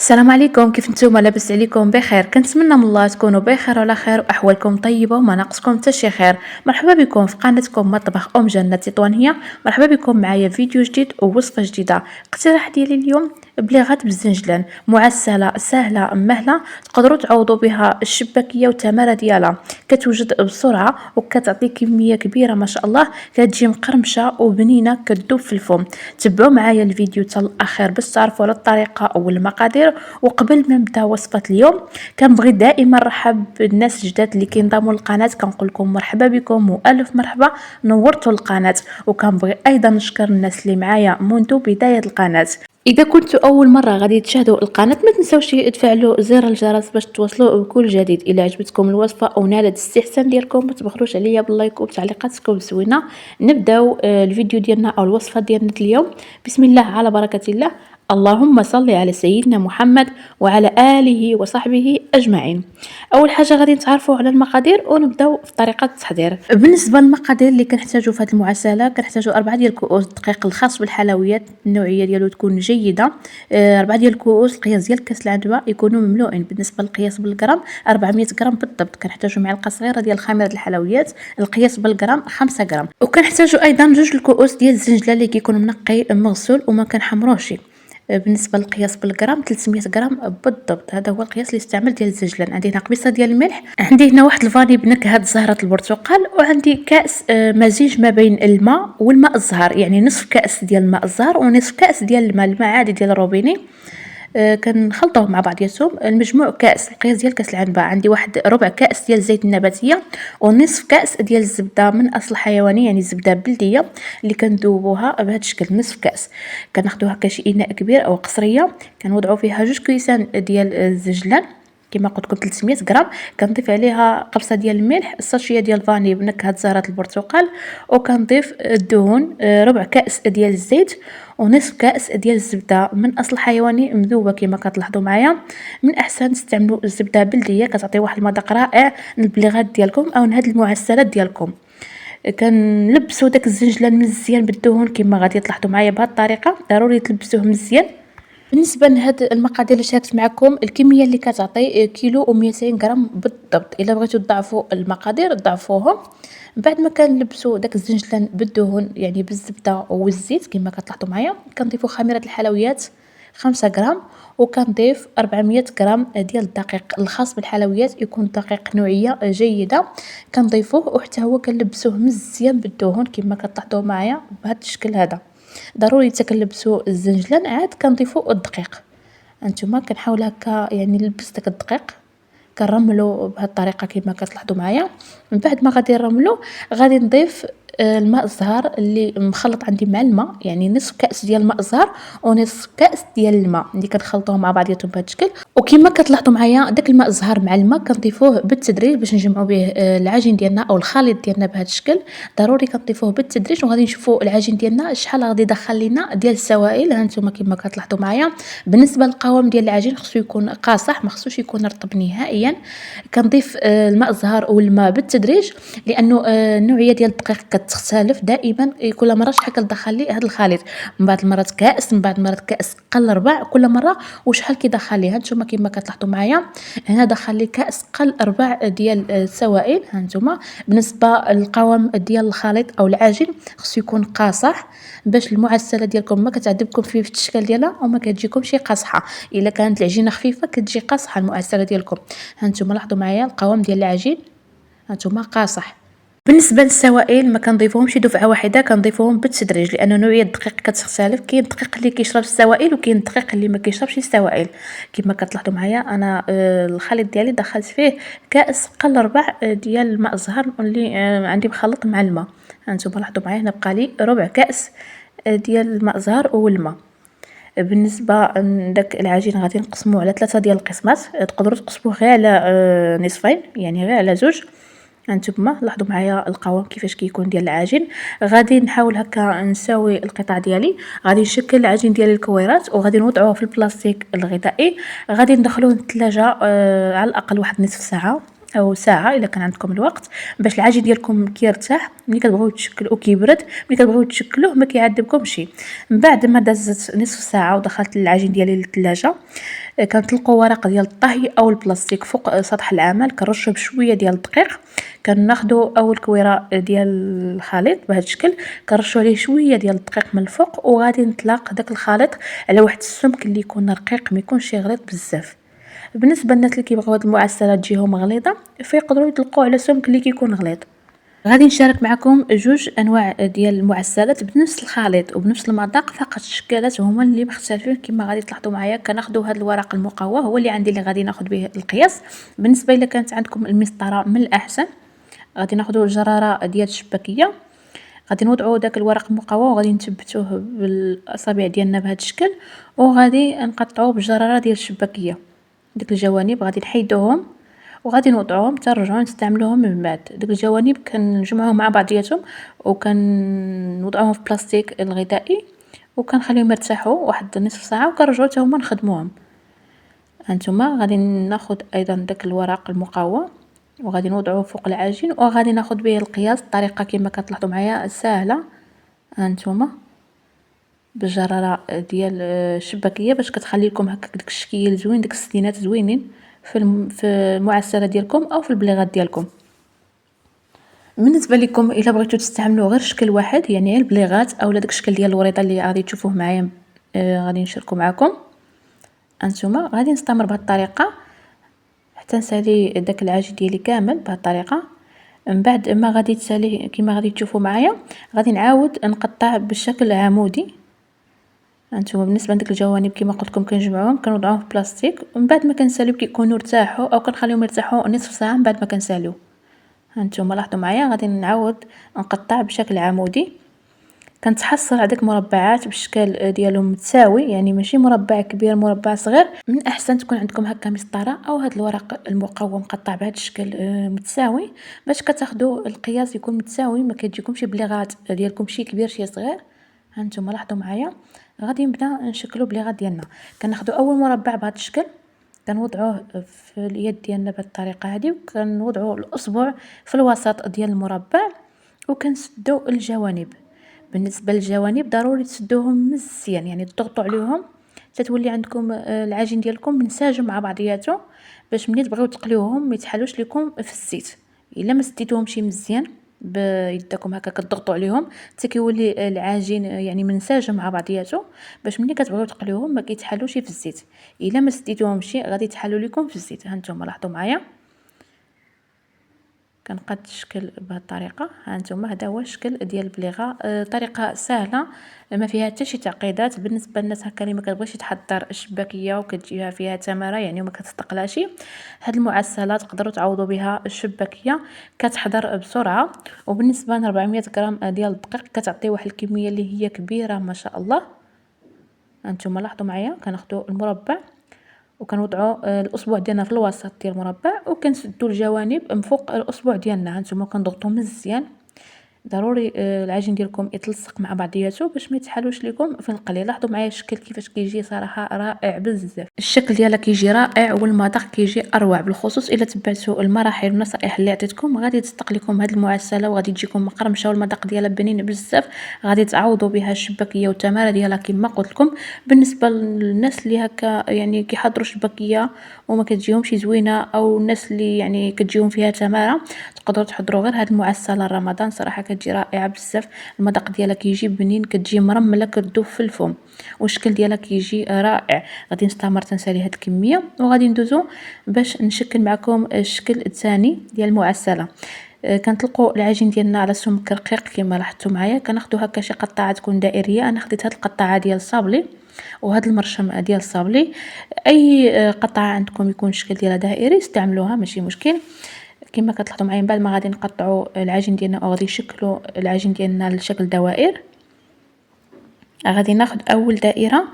السلام عليكم، كيف نتوما؟ لاباس عليكم؟ بخير. كنتمنى من الله تكونوا بخير وعلى خير واحوالكم طيبه وما ناقصكم حتى شي خير. مرحبا بكم في قناتكم مطبخ جنة تطوانيه. مرحبا بكم معايا فيديو جديد ووصفه جديده. اقتراح ديالي اليوم بليغات بالزنجلان، معسله سهله مهله، تقدروا تعوضوا بها الشباكيه والتماره ديالها. كتوجد بسرعه وكتعطي كميه كبيره ما شاء الله، كتجي مقرمشه وبنينه كتذوب في الفم. تبعوا معايا الفيديو حتى الاخير باش تعرفوا على الطريقه والمقادير. وقبل ما نبدا وصفه اليوم، كنبغي دائما نرحب بالناس الجداد اللي كينضموا للقناه. كنقول لكم مرحبا بكم والف مرحبا، نورتوا القناه. وكنبغي ايضا نشكر الناس اللي معايا منذ بدايه القناه. اذا كنتوا اول مره غادي تشاهدوا القناه، ما تنساوش تفعلوا زر الجرس باش توصلوا بكل جديد. الى عجبتكم الوصفه او نالت الاستحسان ديالكم، ما تبخلوش عليا باللايك وبتعليقاتكم الزوينه. نبداو الفيديو ديالنا او الوصفه ديالنا اليوم. بسم الله على بركه الله. اللهم صل على سيدنا محمد وعلى آله وصحبه أجمعين. أول حاجة غادي نتعرفوا على المقادير ونبداو في طريقة التحضير. بالنسبة للمقادير اللي كنحتاجوا في هذه المعسلة، كنحتاجوا 4 ديال كؤوس الدقيق الخاص بالحلويات، النوعية ديالو تكون جيدة. 4 ديال الكؤوس القياس ديال كاس العنبة يكونوا مملوئين. بالنسبة للقياس بالغرام 400 غرام بالضبط. كنحتاجوا معلقة صغيرة ديال خميرة الحلويات، القياس بالغرام 5 غرام. وكنحتاجوا أيضا 2 الكؤوس ديال الزنجلة اللي كيكون منقي مغسول وما كنحمروش. بالنسبه للقياس بالغرام 300 غرام بالضبط. هذا هو القياس اللي استعمل ديال الزنجلان. عندي هنا قبيصه ديال الملح، عندي هنا واحد الفاني بنكهه زهره البرتقال، وعندي كاس مزيج ما بين الماء والماء الزهر، يعني نصف كاس ديال الماء الزهر ونصف كاس ديال الماء عادي ديال الروبيني. كنخلطوهم مع بعضياتهم. المجموع كاس، القياس ديال كاس العنبه عندي واحد ربع كاس ديال الزيت النباتيه ونصف كاس ديال الزبده من اصل حيواني، يعني زبده بلديه اللي كندوبوها بهذا الشكل نصف كاس. كناخذوا هكا شي اناء كبير او قصريه، كنوضعوا فيها 2 كيسان ديال الزجلان كما قلت لكم 300 غرام. كنضيف عليها قبصه ديال الملح، الساشيه ديال الفاني بنكهه زهره البرتقال، وكنضيف الدهون ربع كاس ديال الزيت ونصف كاس ديال الزبده من اصل حيواني مذوبه كما كتلاحظوا معايا. من احسن تستعملوا الزبده بلديه، كتعطي واحد المذاق رائع للبليغات ديالكم او لهاد المعسلات ديالكم. كنلبسوا داك الزنجلان مزيان بالدهون كما غادي تلاحظوا معايا بهذه الطريقه. ضروري تلبسوه مزيان. بالنسبه لهاد المقادير اللي شاركت معكم، الكميه اللي كتعطي كيلو و200 غرام بالضبط. الا بغيتوا تضاعفوا المقادير ضاعفوهم. بعد ما كنلبسوا داك الزنجلان بالدهون يعني بالزبده والزيت كما كتلاحظوا معايا، كنضيفوا خميره الحلويات 5 غرام، وكنضيف 400 غرام ديال الدقيق الخاص بالحلويات، يكون دقيق نوعيه جيده. كنضيفوه وحتى هو كنلبسوه مزيان بالدهون كما كتلاحظوا معايا بهذا الشكل هذا. ضروري حتى كنلبسوا الزنجلان عاد كنضيفوا الدقيق. هانتوما كنحاول هكا يعني نلبس داك الدقيق، كنرملو بهذه الطريقه كما كتلاحظوا معايا. من بعد ما غادي نرملو غادي نضيف الماء الزهر اللي مخلط عندي مع الماء، يعني نصف كاس ديال الماء الزهر ونصف كاس ديال الماء اللي كنخلطوهم مع بعضياتهم بهذا الشكل. وكما كتلاحظوا معايا داك الماء الزهر مع الماء كنضيفوه بالتدريج باش نجمعوا به العجين ديالنا او الخليط ديالنا بهذا الشكل. ضروري كنضيفوه بالتدريج وغادي نشوفوا العجين ديالنا شحال غادي يدخل لنا ديال السوائل. هانتوما كما كتلاحظوا معايا. بالنسبه للقوام ديال العجين خصو يكون قاصح، ما خصوش يكون رطب نهائيا. كنضيف الماء الزهر والماء بالتدريج، لانه النوعيه ديال الدقيق كتختلف دائما. كل مره شحال كتدخل لي هذا الخليط، من بعض المرات كاس، من بعض المرات كاس قل ربع، كل مره وشحال كيدخل لي. هانتوما كما كتلاحظوا معايا هنا دخل لي كاس قل ربع ديال السوائل. هانتوما بالنسبه للقوام ديال الخليط او العجين خصو يكون قاصح باش المعسله ديالكم ما كتعذبكم في التشكال ديالها وما كتجيكمش قاصحه. الا كانت العجينه خفيفه كتجي قاصحه المعسله ديالكم. هانتوما لاحظوا معايا القوام ديال العجين هانتوما قاصح. بالنسبه للسوائل ما كنضيفوهمش دفعه واحده، كنضيفوهم بالتدريج، لانه نوعيه الدقيق كتختلف. كاين الدقيق اللي كيشرب السوائل وكاين الدقيق اللي ما كيشربش السوائل. كما كتلاحظوا معايا انا الخليط ديالي دخلت فيه كاس قل ربع ديال الماء الزهر اللي عندي مخلط مع الماء. هانتوما لاحظوا معايا هنا بقى لي ربع كاس ديال الماء الزهر والماء. بالنسبه لداك العجين غادي نقسموه على 3 ديال القسمات. تقدروا تقسموه غير على نصفين، يعني غير على 2. هانتوما لاحظوا معايا القوام كيفاش كيكون ديال العجين. غادي نحاول هكا نساوي القطع ديالي. غادي نشكل العجين ديال الكويرات وغادي نوضعوه في البلاستيك الغذائي. غادي ندخلوه للثلاجه على الاقل واحد نصف ساعه او ساعه الا كان عندكم الوقت، باش العجين ديالكم كيرتاح ملي كتبغيو تشكلوا وكيبرد. ملي كتبغيو تشكلوه ما كيعذبكمش. من بعد ما دازت نصف ساعه ودخلت العجين ديالي للثلاجه، كنطلقوا ورق ديال الطهي او البلاستيك فوق سطح العمل، كنرشوا بشويه ديال الدقيق، كناخذوا اول كويره ديال الخليط بهذا الشكل، كنرشوا عليه شويه ديال الدقيق من الفوق، وغادي نطلق داك الخليط على واحد السمك اللي يكون رقيق، ما يكونش غليظ بزاف. بالنسبه للناس اللي كيبغيو هاد المعسلات تجيهم غليظه فيقدروا يطلقوا على سمك اللي كيكون غليظ. غادي نشارك معكم جوج انواع ديال المعسلات بنفس الخليط وبنفس المذاق، فقط الشكالات هما اللي مختلفين. كما غادي تلاحظوا معايا كناخذوا هذا الورق المقوى هو اللي عندي، اللي غادي ناخذ به القياس. بالنسبه الا كانت عندكم المسطره من الاحسن، غادي ناخذوا الجراره ديال الشباكيه، غادي نوضعوا داك الورق المقوى وغادي نثبتوه بالاصابع ديالنا بهذا الشكل، وغادي نقطعوه بالجراره ديال الشباكيه. ديك الجوانب غادي نحيدوهم وغادي نوضعوهم حتى نرجعوا نستعملوهم من بعد. ديك الجوانب كنجمعوهم مع بعضياتهم وكنوضعوهم في بلاستيك الغذائي وكنخليهم يرتاحوا واحد نصف ساعه وكنرجعوا حتى هما نخدموهم. هانتوما غادي ناخذ ايضا داك الورق المقوى وغادي نوضعوه فوق العجين وغادي ناخذ به القياس. الطريقه كما كتلاحظوا معايا سهله، هانتوما بالجراره ديال الشباكيه باش كتخلي لكم هكاك داك الشكل زوين، داك السنينات زوينين في المعسله ديالكم او في البليغات ديالكم. بالنسبه لكم الا بغيتو تستعملوا غير شكل واحد، يعني البليغات او داك الشكل ديال الوريضه اللي غادي تشوفوه معايا غادي نشاركو معكم، انتما غادي نستمر بهذه الطريقه حتى نسالي داك العجين ديالي كامل بهذه الطريقه. من بعد ما غادي تساليه كما غادي تشوفوا معايا غادي نعاود نقطع بالشكل عمودي. هانتوما بالنسبه لديك الجوانب كما قلت لكم كنجمعوهم كنوضعوهم في بلاستيك، ومن بعد ما كنساليو كيكونوا ارتاحوا او كنخليهم يرتاحوا نصف ساعه من بعد ما كنساليو. هانتوما لاحظوا معايا غادي نعاود نقطع بشكل عمودي، كنتحصل على ديك المربعات بالشكل ديالهم متساوي، يعني ماشي مربع كبير مربع صغير. من الاحسن تكون عندكم هكا مسطره او هذا الورق المقوى مقطع بهذا الشكل متساوي باش كتاخذوا القياس يكون متساوي، ما كتجيكمش بليغات ديالكم شي كبير شي صغير. هانتوما لاحظوا معايا غادي نبدا نشكلوا بليغات ديالنا. كناخذوا اول مربع بهذا الشكل كنوضعوه في اليد ديالنا بهذه الطريقه هذه، وكنوضعوا الاصبع في الوسط ديال المربع وكنسدوا الجوانب. بالنسبه للجوانب ضروري تسدوهم مزيان، يعني تضغطوا عليهم حتى تولي عندكم العجين ديالكم منسجم مع بعضياته، باش ملي تبغيو تقليوهم ما يتحلوش لكم في الزيت. الا ما سديتوهمش مزيان بيدكم هكا كتضغطوا عليهم حتى كيولي العجين يعني منسجم مع بعضياته، باش ملي كتبغيو تقليوهم ما كيتحلوش في الزيت. الا ما سديتوهمش غادي يتحلوا لكم في الزيت. هانتوما لاحظوا معايا كنقاد الشكل بهذه الطريقه. هانتوما هذا هو الشكل ديال البليغه، طريقه سهله ما فيها حتى شي تعقيدات. بالنسبه للناس هكا اللي ما كتبغيش تحضر الشباكيه وكتجيها فيها تماره يعني وما كتستقلاش، هاد المعسلات تقدروا تعوضوا بها الشباكيه، كتحضر بسرعه. وبالنسبه ل 400 غرام ديال الدقيق كتعطي واحد الكميه اللي هي كبيره ما شاء الله. هانتوما لاحظوا معايا كناخذوا المربع وكنوضعوا الاصبع ديالنا في الوسط ديال المربع وكنسدوا الجوانب من فوق الاصبع ديالنا. هانتوما كنضغطوا مزيان، ضروري العجين ديالكم يتلصق مع بعضياته باش ما يتحلوش لكم في القلي. لاحظوا معايا الشكل كيفاش كيجي صراحه رائع بزاف، الشكل ديالها كيجي رائع والمذاق كيجي اروع. بالخصوص الا تبعتوا المراحل والنصائح اللي عطيتكم غادي تصدق لكم هذه المعسله وغادي تجيكم مقرمشه والمذاق ديالها بنين بزاف، غادي تعوضوا بها الشباكيه والتماره ديالها كما قلت لكم. بالنسبه للناس اللي هكا يعني كيحضروا شباكيه وما كتجيهمش زوينه، او الناس اللي يعني كتجيهم فيها تماره، تقدروا تحضروا غير هذه المعسله رمضان، صراحه كتجي رائعه بزاف. المذاق ديالها كيجي بنين، كتجي مرمله كتذوب في الفم، والشكل ديالها كيجي رائع. غادي نستمر تنسالي هاد الكميه وغادي ندوزو باش نشكل معكم الشكل الثاني ديال المعسله. كنطلقوا العجين ديالنا على سمك رقيق كما لاحظتوا معايا. كناخذوا هكا شي قطعه تكون دائريه، انا خديت هاد القطعه ديال الصابلي وهذا المرشم ديال الصابلي. اي قطعه عندكم يكون الشكل ديالها دائري استعملوها ماشي مشكل. كما كتلاحظوا معايا من بعد ما غادي نقطعوا العجين ديالنا او غادي نشكلوا العجين ديالنا لشكل دوائر، غادي ناخذ اول دائره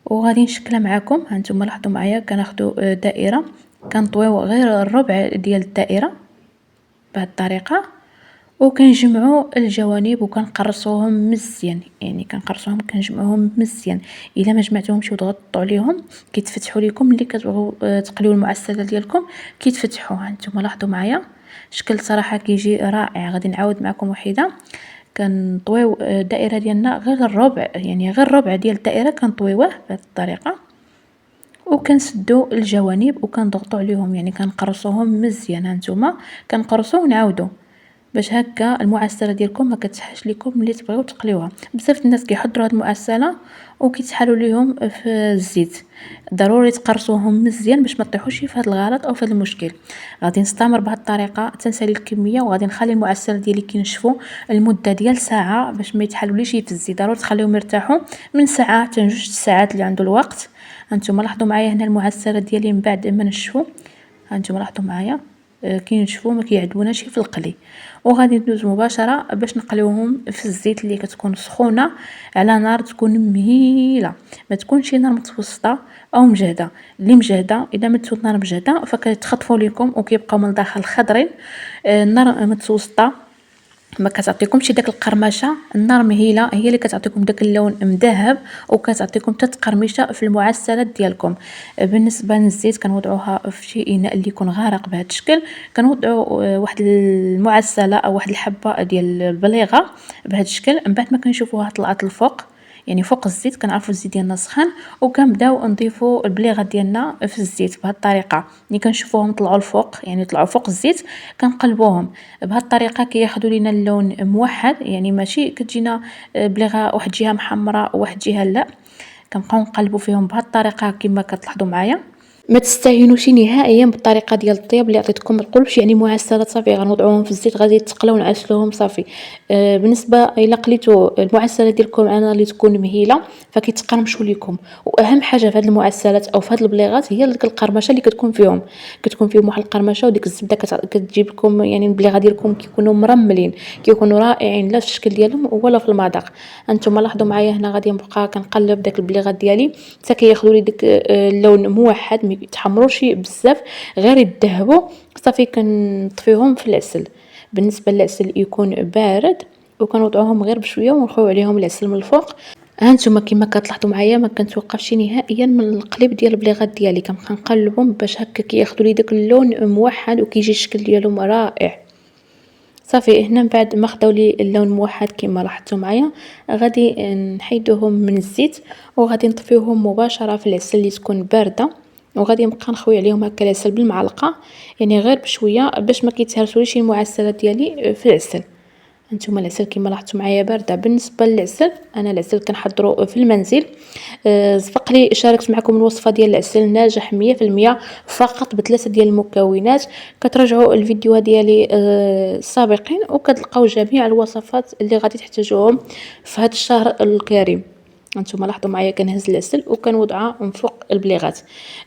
وغادي نشكلها معكم. هانتوما لاحظوا معايا كناخذوا دائره كنطويو غير الربع ديال الدائره بهذه الطريقه وكنجمعوا الجوانب وكنقرصوهم مزيان، يعني كنقرصوهم كنجمعوهم مزيان. الا ما جمعتوهمش وضغطوا عليهم كيتفتحوا لكم ملي كتبغوا تقليو المعسله ديالكم كيتفتحوا. هانتوما لاحظوا معايا شكل صراحه كيجي رائع. غادي نعاود معكم وحده. كنطويو الدائره ديالنا غير الربع، يعني غير الربع ديال الدائره كنطويوه بهذه الطريقه وكنسدو الجوانب وكنضغطوا عليهم، يعني كنقرصوهم مزيان. هانتوما كنقرصو ونعاودو باش هكا المعسله ديالكم ما كتسحاش لكم ملي تبغيو تقليوها. بزاف الناس كيحضروا هاد المعسله وكيتسحالوا ليهم في الزيت، ضروري تقرصوهم مزيان باش ما تطيحوش في هاد الغلط او في هاد المشكل. غادي نستمر بهاد الطريقه تنسالي الكميه، وغادي نخلي المعسل ديالي كينشفوا المده ديال ساعه باش ما يتحلوليش في الزيت. ضروري تخليهم يرتاحوا من ساعه حتى 2 ساعات اللي عنده الوقت. هانتوما لاحظوا معايا هنا المعسله ديالي من بعد ما نشفوا، هانتوما لاحظوا معايا كينشفوا ما كيعذبوناش في القلي. وغادي ندوز مباشره باش نقليوهم في الزيت اللي كتكون سخونه على نار تكون مهيله، ما تكونش نار متوسطه او مجهده. اللي مجهده اذا متو نار مجهده فكيتخطفوا لكم وكيبقاو من الداخل خضرين. النار متوسطه ما كتعطيكمش داك القرمشه، النار مهيله هي اللي كتعطيكم داك اللون مذهب وكتعطيكم تتقرمشه في المعسلات ديالكم. بالنسبه للزيت كنوضعوها في شي اناء اللي يكون غارق بهذا الشكل، كنوضعوا واحد المعسله او واحد الحبه ديال البليغه بهذا الشكل. من بعد ما كنشوفوها طلعت الفوق، يعني فوق الزيت، كنعرفوا الزيت ديالنا سخن وكنبداو نضيفوا البليغه ديالنا في الزيت بهذه الطريقه. ملي كنشوفوهم طلعوا الفوق، يعني طلعوا فوق الزيت، كنقلبوهم بهذه الطريقه كياخذوا لينا اللون موحد، يعني ماشي كتجينا بليغه واحد جهه محمراء وواحد جهه لا. كنبقاو نقلبوا فيهم بهذه الطريقه كما كتلاحظوا معايا. ما تستهينوش نهائيا بالطريقه ديال الطياب اللي عطيتكم. ما تقولوش يعني معسلات صافي غنوضعوهم في الزيت غادي يتقلاو ونعسلوهم صافي. بالنسبه الا قليتوا المعسله ديالكم انا اللي تكون مهيله فكيتقرمشوا لكم. واهم حاجه في هذه المعسلات او في هذه البليغات هي ديك القرمشه اللي كتكون فيهم واحد القرمشه، وديك الزبده كتجيب لكم يعني البليغه ديالكم كيكونوا مرملين، كيكونوا رائعين لا في الشكل ديالهم ولا في المذاق. انتم لاحظوا معايا هنا غادي نبقى كنقلب داك البليغات ديالي حتى كياخذوا لي داك اللون موحد، ما يتحمروش بزاف غير يذهبوا صافي. كنطفيهم في العسل. بالنسبه للعسل يكون بارد وكنوضعوهم غير بشويه ونخويو عليهم العسل من الفوق. هانتوما كما كتلاحظوا معايا ما كنتوقفش نهائيا من القليب ديال البليغات ديالي، كنبقى نقلبهم باش هكا كياخذوا لي داك اللون موحد وكيجي الشكل ديالهم رائع. صافي هنا بعد ما خداو لي اللون موحد كما لاحظتوا معايا غادي نحيدوهم من الزيت وغادي نطفيوهم مباشره في العسل اللي تكون بارده. وغادي نبقى نخوي عليهم هكا العسل بالمعلقه، يعني غير بشويه باش ما كيتهرسوليش المعسلات ديالي في العسل. هانتوما العسل كما لاحظتوا معايا بارده. بالنسبه للعسل انا العسل كنحضرو في المنزل. سبق لي شاركت معكم الوصفه ديال العسل ناجح 100% فقط بثلاثه ديال المكونات. كترجعوا الفيديوهات ديالي السابقين وكتلقاو جميع الوصفات اللي غادي تحتاجوهم في هذا الشهر الكريم. هانتوما لاحظوا معايا كنهز العسل وكنوضعها من فوق البليغات.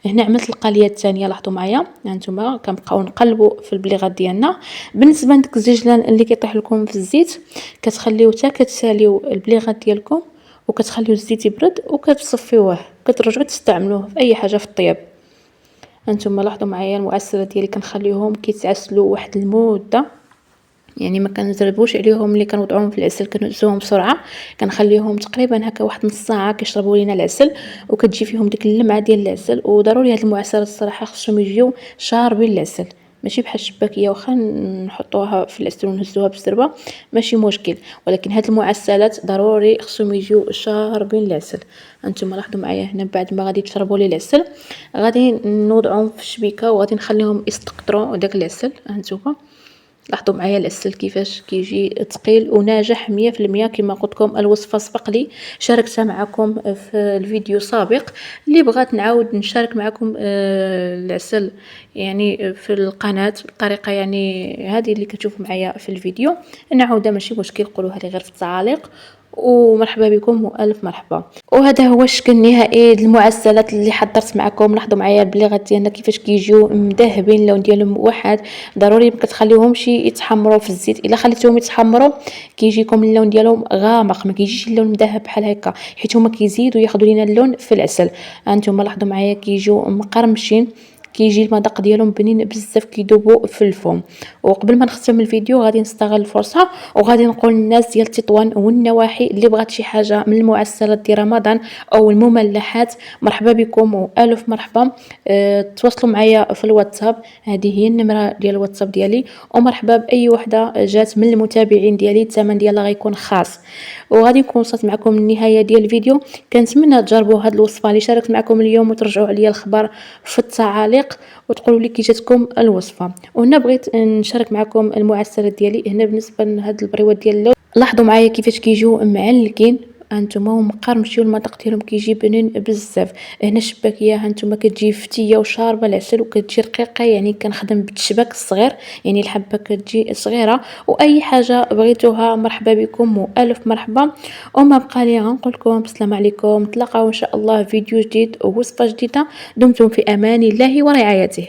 هنا عملت القاليه الثانيه، لاحظوا معايا هانتوما كنبقاو نقلبوا في البليغات ديالنا. بالنسبه لديك الزجلان اللي كيطيح لكم في الزيت كتخليو حتى كتساليو البليغات ديالكم وكتخليو الزيت يبرد وكتصفيوه، كترجعوا تستعملوه في اي حاجه في الطياب. هانتوما لاحظوا معايا المعسلات ديالي كنخليوهم كيتعسلوا واحد المده، يعني ما كنزربوش عليهم. ملي كنوضعوهم في العسل كنهزوهم بسرعه، كنخليهم تقريبا هكا واحد نص ساعه كيشربوا لينا العسل وكتجي فيهم ديك اللمعه ديال العسل. وضروري هاد المعسلات الصراحه خصهم يجيو شاربين العسل، ماشي بحال الشباكيه واخا نحطوها في العسل ونهزوها بالزربه ماشي مشكل، ولكن هاد المعسلات ضروري خصهم يجيو شاربين العسل. انتم لاحظوا معايا هنا بعد ما غادي تشربوا لي العسل غادي نوضعهم في الشبيكه وغادي نخليهم يستقطروا داك العسل. هانتوما لاحظوا معايا العسل كيفاش كيجي ثقيل وناجح 100%. كما قلت لكم الوصفه سبق لي شاركتها معكم في الفيديو سابق. اللي بغات نعاود نشارك معكم العسل يعني في القناه بطريقه يعني هذه اللي كتشوفوا معايا في الفيديو نعاودها ماشي مشكل، قولوها لي غير في التعاليق. ومرحبا بكم والف مرحبا. وهذا هو الشكل النهائي للمعسلات اللي حضرت معكم. لاحظوا معايا البليغات ديالنا كيفاش كيجيو مذهبين، اللون ديالهم موحد. ضروري ما كتخليوهمش يتحمروا في الزيت، الا خليتوهم يتحمروا كيجيكم اللون ديالهم غامق، ما كيجيش اللون مذهب بحال هكا، حيت هما كيزيدوا ياخذوا لينا اللون في العسل. هانتوما لاحظوا معايا كيجيو مقرمشين كيجي المذاق ديالهم بنين بزاف، كيذوبوا في الفم. وقبل ما نختم الفيديو غادي نستغل الفرصه وغادي نقول للناس ديال تطوان والنواحي اللي بغات شي حاجه من المعسلات ديال رمضان او المملحات، مرحبا بكم والف مرحبا. تواصلوا معايا في الواتساب، هذه هي النمره ديال الواتساب ديالي، ومرحبا باي وحده جات من المتابعين ديالي، الثمن ديالها غيكون خاص. وغادي نكون وصلت معكم للنهايه ديال الفيديو. كنتمنى تجربوا هذه الوصفه اللي شاركت معكم اليوم وترجعوا عليا الخبر في التعاليق وتقولوا لي كي جاتكم الوصفه. وهنا بغيت نشارك معكم المعسلات ديالي. هنا بالنسبه لهاد البريوات ديال اللوز، لاحظوا معايا كيفاش كيجيو معلكين هانتوما ومقرمشين، المذاق ديالهم كيجي بنين بزاف. هنا الشباكيه هانتوما كتجي فتيه وشاربه العسل وكتجي رقيقه، يعني كنخدم بالتشباك الصغير، يعني الحبه كتجي صغيره. واي حاجه بغيتوها مرحبا بكم والف مرحبا. وما بقى لي غنقول لكم السلام عليكم، نتلاقاو ان شاء الله فيديو جديد ووصفه جديده. دمتم في امان الله ورعايته.